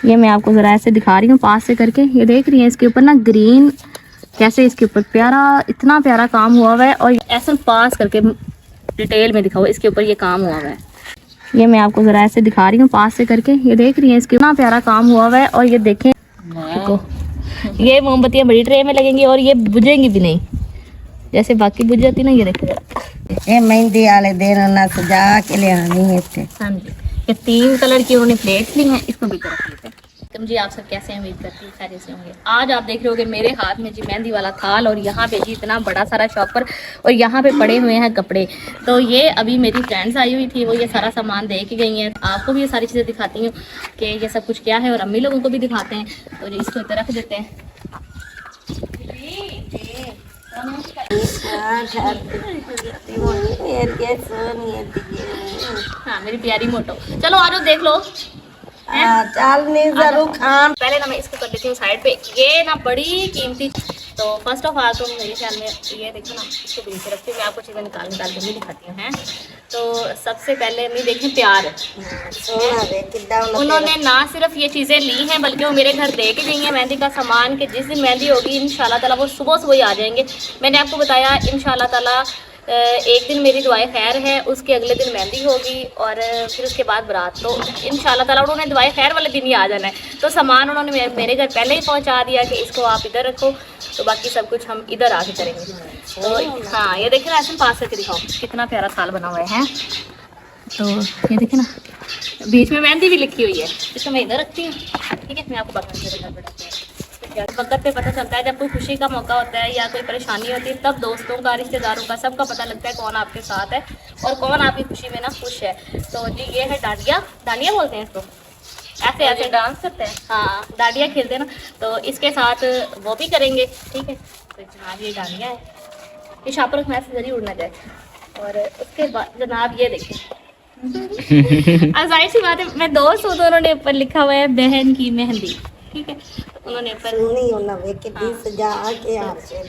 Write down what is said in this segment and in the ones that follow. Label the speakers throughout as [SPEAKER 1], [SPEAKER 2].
[SPEAKER 1] ये मैं आपको ज़रा ऐसे दिखा रही हूँ पास से करके। ये देख रही हैं इसके ऊपर ना ग्रीन कैसे इसके ऊपर प्यारा, इतना प्यारा काम हुआ हुआ है। और ऐसे पास करके डिटेल में दिखाओ, इसके ऊपर ये काम हुआ हुआ है। ये मैं आपको ज़रा ऐसे दिखा रही हूँ पास से करके। ये देख रही हैं इसके इतना प्यारा काम हुआ हुआ है। और ये देखें, देखो ये मोमबत्तियाँ बड़ी ट्रे में लगेंगी और ये बुझेंगी भी नहीं जैसे बाकी बुझ जाती ना। ये देखो
[SPEAKER 2] ये मेहंदी वाले दिन ना सजा के ले आनी है।
[SPEAKER 1] हाँ जी, ये 3 कलर की उन्होंने प्लेट्स ली हैं, इसको भी रख लेते हैं। तुम जी आप सब कैसे हैं? उम्मीद करती हूँ खैरियत से होंगे। आज आप देख रहे होगे मेरे हाथ में जी मेहंदी वाला थाल और यहाँ पे जी इतना बड़ा सारा शॉपर और यहाँ पे पड़े हुए हैं कपड़े। तो ये अभी मेरी फ्रेंड्स आई हुई थी, वो ये सारा सामान दे के गई हैं। आपको भी ये सारी चीज़ें दिखाती हूँ कि ये सब कुछ क्या है और अम्मी लोगों को भी दिखाते हैं। तो जी इसको इधर रख देते हैं। हाँ मेरी प्यारी मोटो, चलो आ जाओ देख लो। पहले ना मैं इसको कर देती हूँ साइड पे। ये ना बड़ी कीमती, तो फर्स्ट ऑफ ऑल तो मेरे ख्याल में ये देखो ना, इसको बीच से रखती हूँ। मैं आपको चीज़ें निकाल के भी दिखाती हूँ। हैं तो सबसे पहले मैं देखें प्यार, उन्होंने ना सिर्फ ये चीज़ें ली हैं बल्कि वो मेरे घर दे के गई हैं मेहंदी का सामान, कि जिस दिन मेहंदी होगी इंशाल्लाह ताला वो सुबह ही आ जाएंगे। मैंने आपको बताया इंशाल्लाह ताला एक दिन मेरी दुआएं खैर है, उसके अगले दिन मेहंदी होगी और फिर उसके बाद बारात। तो इंशाल्लाह ताला उन्होंने दुआएं खैर वाले दिन ही आ जाना है। तो सामान उन्होंने मेरे घर पहले ही पहुंचा दिया कि इसको आप इधर रखो, तो बाकी सब कुछ हम इधर आके करेंगे। तो हाँ ये देखे ना, ऐसे पास करके दिखाओ कितना प्यारा थाल बना हुआ है। तो ये देखे ना, बीच में मेहंदी भी लिखी हुई है। इसको मैं इधर रखती हूँ, ठीक है। मैं आपको वक्त पे पता चलता है जब कोई खुशी का मौका होता है या कोई परेशानी होती है, तब दोस्तों का, रिश्तेदारों का, सबका पता लगता है कौन आपके साथ है और कौन आपकी खुशी में ना खुश है। तो जी ये है डांडिया, डांडिया बोलते हैं इसको, ऐसे ऐसे डांस करते हैं। हाँ डांडिया खेलते हैं ना, तो इसके साथ वो भी करेंगे, ठीक है। तो जनाब ये डांडिया है, ये शापर में से जरिए उड़ना जाए। और उसके बाद जनाब ये देखें जाहिर सी बात है, मैं दोस्त हूँ तो उन्होंने ऊपर लिखा हुआ है बहन की मेहंदी, ठीक है। उन्होंने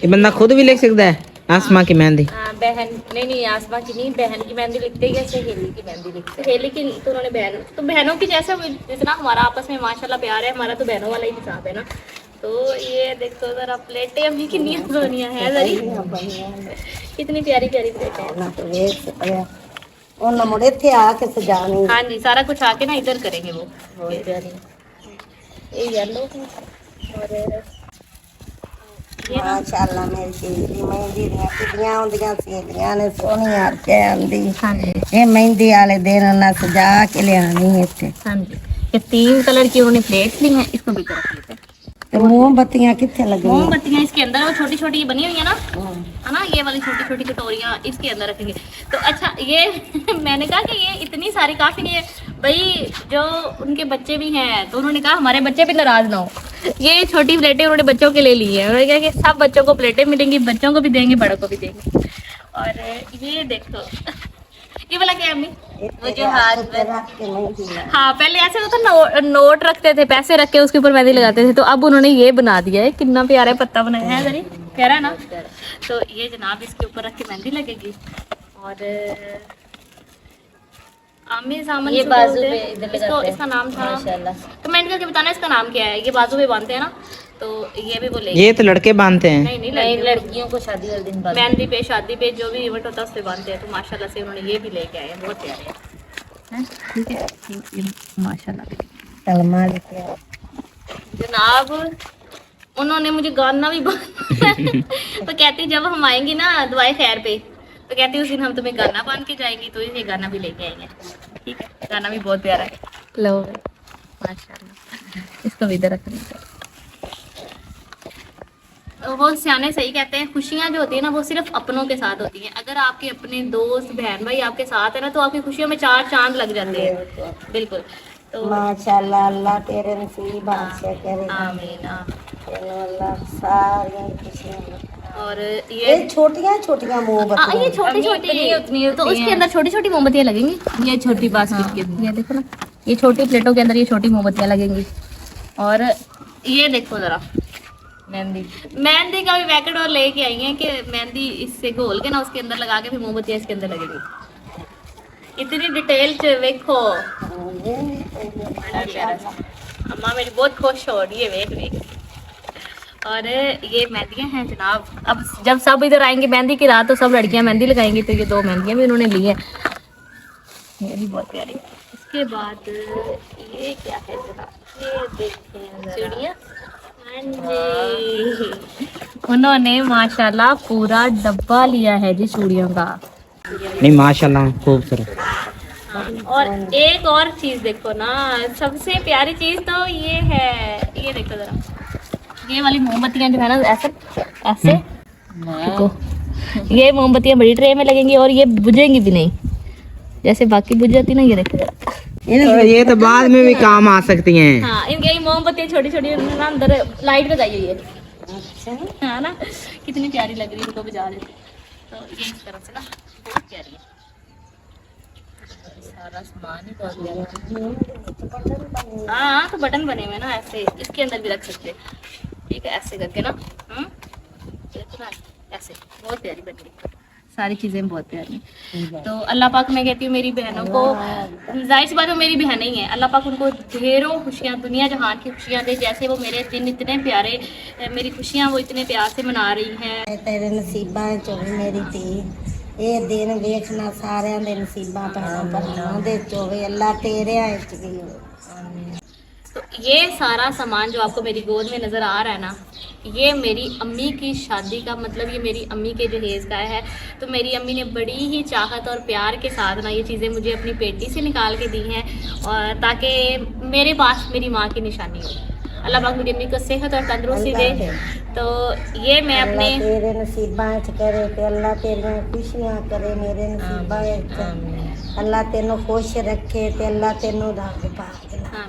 [SPEAKER 3] ये बंदा खुद भी लिख सकता है आसमां की मेहंदी।
[SPEAKER 1] बहन नहीं आसमां की नहीं, बहन की मेहंदी लिखते हैं, सहेली की मेहंदी लिखते हैं। सहेली की तो उन्होंने बहन, तो बहनों की जैसे जितना हमारा आपस में माशाल्लाह प्यार है, हमारा तो बहनों वाला ही हिसाब है ना। तो ये देखो जरा प्लेटें अम्मी कितनी सोनिया है, जरी कितनी प्यारी प्यारी प्लेटें हैं। हाँ जी सारा कुछ आके ना इधर करेंगे वो। ये येलो और
[SPEAKER 2] माशाअल्लाह मेरी मेहंदी कितनियां होंदियां सहेलियां ने सोहनी आके आंदी।
[SPEAKER 1] हाँ जी
[SPEAKER 2] ये मेहंदी वाले दिन ना सजा के ले आनी है।
[SPEAKER 1] हाँ जी, ये 3 कलर की उन्होंने प्लेट्स ली हैं, इसको भी रख लेते हैं।
[SPEAKER 2] तो मोमबत्तियां कितने लगी?
[SPEAKER 1] मोमबत्तियां इसके अंदर वो छोटी छोटी बनी हुई है ना, है ना, ये वाली छोटी छोटी कटोरियां इसके अंदर रखेंगे। तो अच्छा ये मैंने कहा कि ये इतनी सारी काफ़ी नहीं है भाई, जो उनके बच्चे भी हैं तो उन्होंने कहा हमारे बच्चे भी नाराज़ ना हो। ये छोटी प्लेटें उन्होंने बच्चों के ले ली है। उन्होंने कहा कि सब बच्चों को प्लेटें मिलेंगी, बच्चों को भी देंगे बड़ों को भी देंगे। और ये देखो ये वाला क्या है अम्मी, वो जो हाथ में, हाँ पहले ऐसे होता नोट रखते थे, पैसे रख के उसके ऊपर मेहंदी लगाते थे, तो अब उन्होंने ये बना दिया है। कितना प्यारा पत्ता बनाया है, जरी प्यारा है ना। तो ये जनाब इसके ऊपर रख के मेहंदी लगेगी। और आमिर सामन ये बाजू पे इसको, इसका नाम था, कमेंट करके बताना इसका नाम क्या है। ये बाजू पे बांधते हैं ना, तो ये भी बोले
[SPEAKER 3] ये तो लड़के बांधते हैं।
[SPEAKER 1] नहीं लड़कियों को शादी वाले दिन मेहंदी पे, शादी पे जो भी इवेंट होता है उस पे बांधते हैं। तो माशाल्लाह से उन्होंने ये भी लेके आए हैं, बहुत प्यारे हैं, ठीक है माशाल्लाह। जनाब उन्होंने मुझे गाना भी तो कहती जब हम आएंगे ना दुआए खैर पे, तो कहती उस दिन हम तुम्हें गाना बांध के जाएंगे, तो ये गाना भी लेके आएंगे, ठीक है। गाना भी बहुत प्यारा है, लो माशाल्लाह। इसको भी इधर रख दीजिए। वो सियाने सही कहते हैं, खुशियाँ जो होती है ना वो सिर्फ अपनों के साथ होती हैं। अगर आपके अपने दोस्त बहन भाई आपके साथ है ना, तो आपकी खुशियों में 4 चांद लग जाते हैं, बिल्कुल। तो
[SPEAKER 2] माशाल्लाह अल्लाह तेरे नसीब बादशाह करे,
[SPEAKER 1] आमीन
[SPEAKER 2] अल्लाह सारी खुशियां।
[SPEAKER 1] और ये
[SPEAKER 2] छोटियां छोटियां मोमबत्तियां,
[SPEAKER 1] ये छोटी छोटी, तो उसके अंदर छोटी छोटी मोमबत्तियां लगेंगी। ये छोटी बास्केट के अंदर, ये देखो ना, ये छोटी प्लेटों के अंदर ये छोटी मोमबत्तियां लगेंगी। और ये देखो जरा मेहंदी का भी पैकेट और लेके आई हैं कि मेहंदी इससे घोल के ना उसके अंदर लगा के फिर मोमबत्तियां इसके अंदर लगेगी। इतनी डिटेल च देखो, अम्मा मेरी बहुत खुश हो रही है देख। और ये मेहंदियाँ हैं जनाब। अब जब सब इधर आएंगे मेहंदी की रात तो सब लड़कियां मेहंदी लगाएंगी, तो ये 2 मेहंदियाँ भी उन्होंने ली है, ये भी बहुत प्यारी। इसके बाद ये क्या है जनाब, ये देखें चूड़ियाँ। हाँ जी, उन्होंने माशाल्लाह पूरा डब्बा लिया है जी चूड़ियों का।
[SPEAKER 3] नहीं माशाल्लाह खूबसूरत।
[SPEAKER 1] और एक और चीज देखो ना, सबसे प्यारी चीज तो ये है, ये देखो जरा, ये वाली मोमबत्तियां जो है ना ऐसे ऐसे देखो, ये मोमबत्तियां बड़ी ट्रे में लगेंगी और ये बुझेंगी भी नहीं, जैसे बाकी बुझ जाती ना, ये देखो जरा।
[SPEAKER 3] ये तो बाद में भी काम आ सकती हैं।
[SPEAKER 1] हाँ, इनके ये मोमबत्तियां छोटी छोटी ना अंदर लाइट लगाई हुई है। अच्छा हाँ ना, कितनी प्यारी लग रही है इनको बुझा रहे, तो ये इस तरह से ना बहुत प्यारी है। सारा सामान ही बहुत प्यारा। हाँ तो बटन बने हुए ना ऐसे, इसके अंदर भी रख सकते हैं, ठीक है, ऐसे करके ना। देखो ना ऐसे, बहुत प्यारी बन गई, सारी चीज़ें बहुत प्यारी। तो अल्लाह पाक, मैं कहती हूँ मेरी बहनों को, जाहिर सी बात है मेरी बहनें ही हैं, अल्लाह पाक उनको ढेरों खुशियाँ, दुनिया जहान की खुशियाँ दे। जैसे वो मेरे दिन इतने प्यारे, मेरी खुशियाँ वो इतने प्यार से मना रही हैं।
[SPEAKER 2] तेरे नसीबां चों मेरी धी, ये दिन वेखना सारिਆਂ ਦੇ नसीबां ਭੈਣਾਂ ਭਰਾਵਾਂ ਦੇ ਚੋਵੇ, अल्लाह तेरे ਵਿੱਚ भी हो।
[SPEAKER 1] तो ये सारा सामान जो आपको मेरी गोद में नज़र आ रहा है ना, ये मेरी अम्मी की शादी का, मतलब ये मेरी अम्मी के जहेज़ का है। तो मेरी अम्मी ने बड़ी ही चाहत और प्यार के साथ ना ये चीज़ें मुझे अपनी पेटी से निकाल के दी हैं, और ताकि मेरे पास मेरी माँ की निशानी हो। अल्लाह पाक मेरी अम्मी को सेहत और तंदुरुस्ती दे। तो ये मैं अपने
[SPEAKER 2] तेरे नसीबां च करे ते अल्लाह तेरियां खुशियां करे, मेरे नसीबां च अल्लाह तेनों खुश रखे ते अल्लाह तेनों रब पाक।
[SPEAKER 1] हाँ,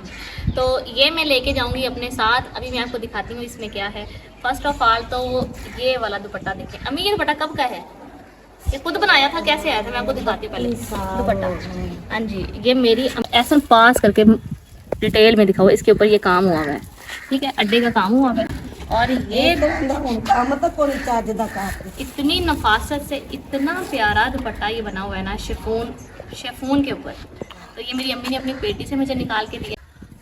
[SPEAKER 1] तो ये मैं लेके जाऊंगी अपने साथ। अभी मैं आपको दिखाती हूँ इसमें क्या है। फर्स्ट ऑफ ऑल तो ये वाला दुपट्टा देखें। अम्मी ये दुपट्टा कब का है? ये खुद बनाया था, कैसे आया था मैं आपको दिखाती हूँ पहले दुपट्टा। हाँ जी, ये मेरी ऐसा पास करके डिटेल में दिखाओ, इसके ऊपर ये काम हुआ हुआ है, ठीक है, अड्डे का काम हुआ हुआ है। और ये
[SPEAKER 2] काम तो कोई चार्ज दा काम,
[SPEAKER 1] इतनी नफासत से इतना प्यारा दुपट्टा ये बना हुआ है ना, शिफॉन के ऊपर। तो ये मेरी अम्मी ने अपनी पेटी से मुझे निकाल के दिया।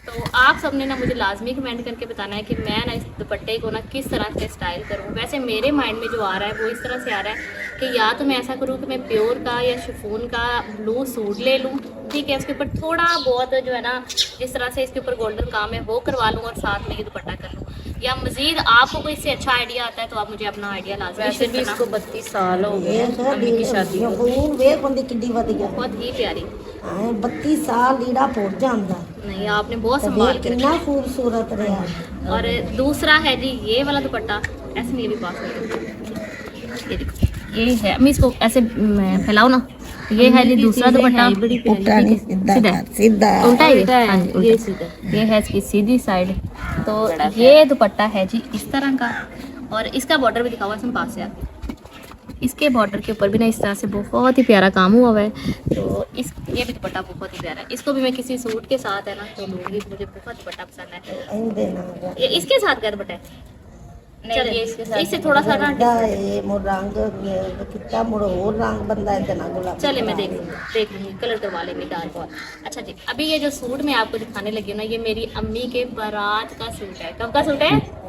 [SPEAKER 1] तो आप सबने ना मुझे लाजमी कमेंट करके बताना है कि मैं ना इस दुपट्टे को ना किस तरह से स्टाइल करूँ। वैसे मेरे माइंड में जो आ रहा है वो इस तरह से आ रहा है कि या तो मैं ऐसा करूँ कि मैं प्योर का या शिफॉन का ब्लू सूट ले लूँ, ठीक है, उसके ऊपर थोड़ा बहुत जो है ना जिस तरह से इसके ऊपर गोल्डन काम है वो करवा लूँ और साथ में ये दुपट्टा कर लूँ। या मजीद आपको कोई इससे अच्छा आइडिया आता है तो आप मुझे अपना आइडिया लाजमी शेयर करना। इसको 32 साल हो गए अम्मी की शादी को।
[SPEAKER 2] ਵੇਖ ਹੁੰਦੀ ਕਿੱਡੀ ਵਧੀਆ,
[SPEAKER 1] बहुत ही प्यारी।
[SPEAKER 2] 32 साल लीड़ा पुर ਜਾਂਦਾ,
[SPEAKER 1] नहीं आपने बहुत संभाल के
[SPEAKER 2] कितना खूबसूरत रहा।
[SPEAKER 1] और दूसरा है जी ये वाला दुपट्टा, ऐसे नहीं भी पास करके, ये देखो ये है। अम्मी इसको ऐसे फैलाओ ना, ये है जी दूसरा दुपट्टा,
[SPEAKER 2] उल्टा नहीं, सीधा सीधा
[SPEAKER 1] उल्टा है। हाँ जी, ये सीधा, ये है इसकी सीधी साइड। तो ये दुपट्टा है जी इस तरह का, और इसका बॉर्डर भी दिखाओ इसमें पास से आप। इसके बॉर्डर के ऊपर भी ना इस तरह से बहुत ही प्यारा काम हुआ हुआ है। तो इस ये भी दुपट्टा बहुत ही प्यारा है, इसको भी मैं किसी सूट के साथ है ना तो लूँगी, मुझे बहुत दुपट्टा पसंद है। ये इसके साथ का दुपट्टा है, चलिए इससे थोड़ा सा ना
[SPEAKER 2] रंग कितना मुड़ और रंग बंदा है तना गुलाब।
[SPEAKER 1] चले मैं देख लूँगी कलर करवा लेंगे डार्क और। अच्छा जी, अभी ये जो सूट मैं आपको दिखाने लगी हूँ ना, ये मेरी अम्मी के बारात का सूट है। कब का सूट है?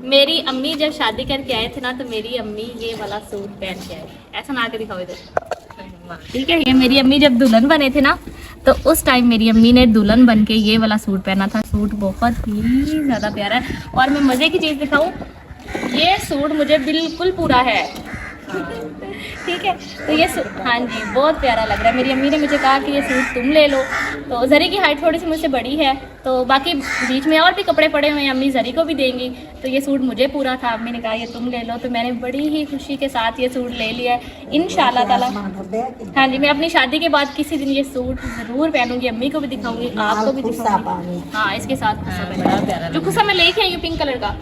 [SPEAKER 1] मेरी अम्मी जब शादी करके आए थे ना तो मेरी अम्मी ये वाला सूट पहन के आए। ऐसा ना के दिखाओ इधर, ठीक है। ये मेरी अम्मी जब दुल्हन बने थे ना तो उस टाइम मेरी अम्मी ने दुल्हन बन के ये वाला सूट पहना था। सूट बहुत ही ज़्यादा प्यारा है। और मैं मज़े की चीज़ दिखाऊँ, ये सूट मुझे बिल्कुल पूरा है, ठीक है। तो ये हाँ जी बहुत प्यारा लग रहा है। मेरी अम्मी ने मुझे कहा कि ये सूट तुम ले लो। तो जरी की हाइट थोड़ी सी मुझसे बड़ी है, तो बाकी बीच में और भी कपड़े पड़े हुए हैं, अम्मी जरी को भी देंगी। तो ये सूट मुझे पूरा था, अम्मी ने कहा ये तुम ले लो। तो मैंने बड़ी ही खुशी के साथ ये सूट ले लिया है इंशाल्लाह ताला। हाँ जी, मैं अपनी शादी के बाद किसी दिन ये सूट ज़रूर पहनूंगी, अम्मी को भी दिखाऊंगी, आपको भी दिखाऊंगी। हाँ, इसके साथ खुस्सा जो खुस्सा मैं लेके आई हूँ पिंक कलर का,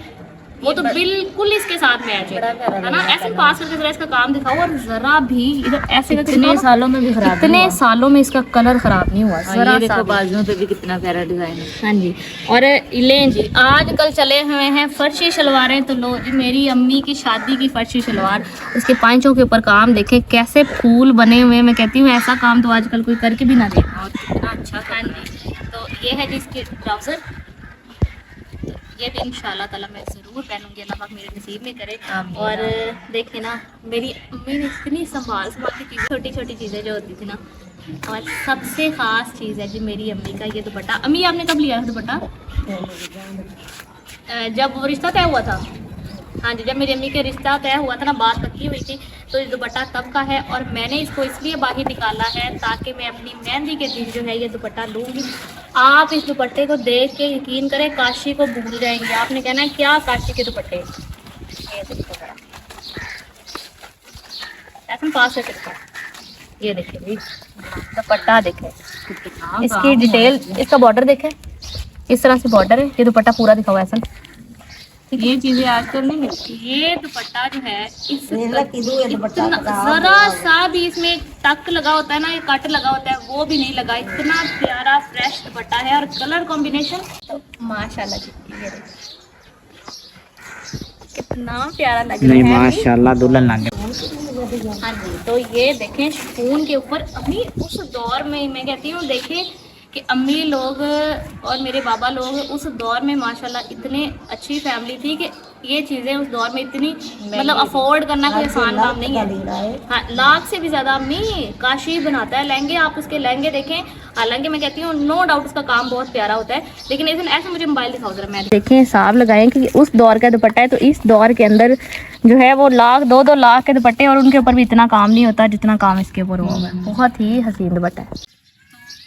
[SPEAKER 1] वो तो बिल्कुल इसके साथ मैच है ना। ऐसे पास करके जरा इसका काम दिखाओ, और जरा भी इधर ऐसे
[SPEAKER 4] इतने सालों में भी खराब,
[SPEAKER 1] इतने सालों में इसका कलर खराब नहीं हुआ।
[SPEAKER 4] जरा ये देखो बाजुओं पे भी कितना प्यारा डिजाइन है।
[SPEAKER 1] हाँ जी, और लें जी आजकल चले हुए हैं फर्शी शलवारें। तो लो जी, मेरी अम्मी की शादी की फर्शी शलवार, उसके पांचों के ऊपर काम देखें कैसे फूल बने हुए हैं। मैं कहती हूँ ऐसा काम तो आजकल कोई करके भी ना दे, कितना अच्छा। हाँ जी, तो ये है जी इसके ट्राउजर, ये भी इंशाल्लाह ताला मैं ज़रूर पहनूंगी, अल्लाह पाक मेरे नसीब में करे। और देखिए ना मेरी अम्मी ने इतनी संभाल के चीज़ें, छोटी छोटी चीज़ें जो होती थी ना, और सबसे ख़ास चीज़ है जी मेरी अम्मी का ये दुपट्टा। अम्मी आपने कब लिया था दुपट्टा? जब वो रिश्ता तय हुआ था। हाँ जी, जब मेरी अम्मी के रिश्ता तय हुआ था ना, बात पक्की हुई थी, तो ये दुपट्टा तब का है। और मैंने इसको इसलिए बाहर निकाला है ताकि मैं अपनी मेहंदी के दिन जो है ये दुपट्टा लूँगी। आप इस दुपट्टे को देख के यकीन करें काशी को भूल जाएंगे। आपने कहना है क्या काशी के दुपट्टे, ये देखो जरा, ऐसा पास है देखो, ये देखिए जी दुपट्टा देखें, इसकी डिटेल, इसका बॉर्डर देखें, इस तरह से बॉर्डर है। ये दुपट्टा पूरा दिखा हुआ है ऐसा। ये चीजें आजकल नहीं मिलती। ये दुपट्टा जो है जरा सा भी इसमें टक लगा होता है ना, ये कट लगा होता है, वो भी नहीं लगा। इतना प्यारा फ्रेश दुपट्टा है और कलर कॉम्बिनेशन तो माशाल्लाह जी, ये देखो कितना प्यारा लग रहा है।
[SPEAKER 3] नहीं माशाल्लाह दुल्हन लग गई।
[SPEAKER 1] हाँ जी, तो ये देखें शिफॉन के ऊपर। अभी उस दौर में मैं कहती हूँ देखें कि अम्मी लोग और मेरे बाबा लोग उस दौर में माशाल्लाह इतने अच्छी फैमिली थी कि ये चीज़ें उस दौर में इतनी मतलब अफोर्ड करना कोई आसान काम नहीं है। हाँ, लाख से भी ज़्यादा अम्मी काशी बनाता है लहंगे। आप उसके लहंगे देखें, हालांकि मैं कहती हूँ नो डाउट उसका काम बहुत प्यारा होता है, लेकिन ऐसे मुझे मोबाइल दिखाओ जरा, मैं देखें हिसाब लगाएं कि उस दौर का दुपट्टा है, तो इस दौर के अंदर जो है वो लाख 2-2 लाख के दुपट्टे, और उनके ऊपर भी इतना काम नहीं होता जितना काम इसके ऊपर हुआ है। बहुत ही हसीन दुपट्टा है।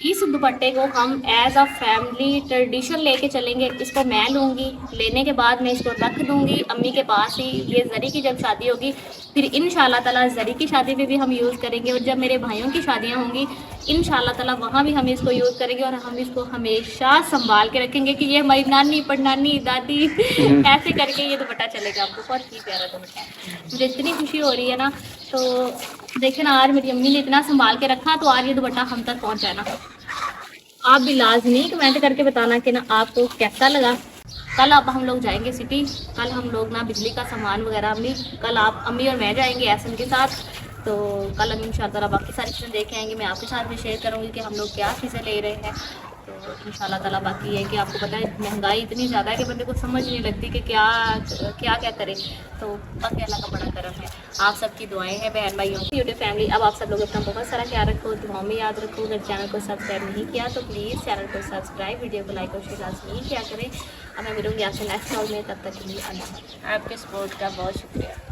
[SPEAKER 1] इस दुपट्टे को हम एज अ फैमिली ट्रेडिशन लेके चलेंगे। इसको मैं लूँगी, लेने के बाद मैं इसको रख दूँगी अम्मी के पास ही। ये जरी की जब शादी होगी फिर इंशाल्लाह ताला जरी की शादी पे भी हम यूज़ करेंगे, और जब मेरे भाइयों की शादियाँ होंगी इंशाल्लाह ताला वहाँ भी हम इसको यूज़ करेंगे। और हम इसको हमेशा संभाल के रखेंगे कि ये हमारी नानी पड़नानी दादी ऐसे करके ये दुपट्टा चलेगा। बहुत ही प्यारा दुपट्टा है, मुझे इतनी खुशी हो रही है ना। तो देखिए ना, आज मेरी अम्मी ने इतना संभाल के रखा, तो आज ये दुपट्टा हम तक पहुँचा है ना। आप भी लाजमी कमेंट करके बताना कि ना आपको कैसा लगा। कल अब हम लोग जाएंगे सिटी, कल हम लोग ना बिजली का सामान वगैरह कल आप अम्मी और मैं जाएंगे एहसन के साथ। तो कल हम इंशाल्लाह बाकी सारी चीज़ें देख आएंगे। मैं आपके साथ भी शेयर करूँगी कि हम लोग क्या चीज़ें ले रहे हैं। तो इंशाल्लाह ताला बाकी है कि आपको पता है महंगाई इतनी ज़्यादा है कि बंदे को समझ नहीं लगती कि क्या करे। तो बाकी अल्लाह का बड़ा करम है, आप सबकी दुआएं हैं बहन भाइयों की। यूट्यूब फैमिली, अब आप सब लोग अपना बहुत सारा ख्याल रखो, दुआओं में याद रखो। अगर चैनल को सब्सक्राइब नहीं किया तो प्लीज़ चैनल को सब्सक्राइब, वीडियो को लाइक और शेयर लाजमी किया करें। अब मैं मिलूँगी आपसे नेक्स्ट व्लॉग में, तब तक के लिए अल्लाह। आपके सपोर्ट का बहुत शुक्रिया।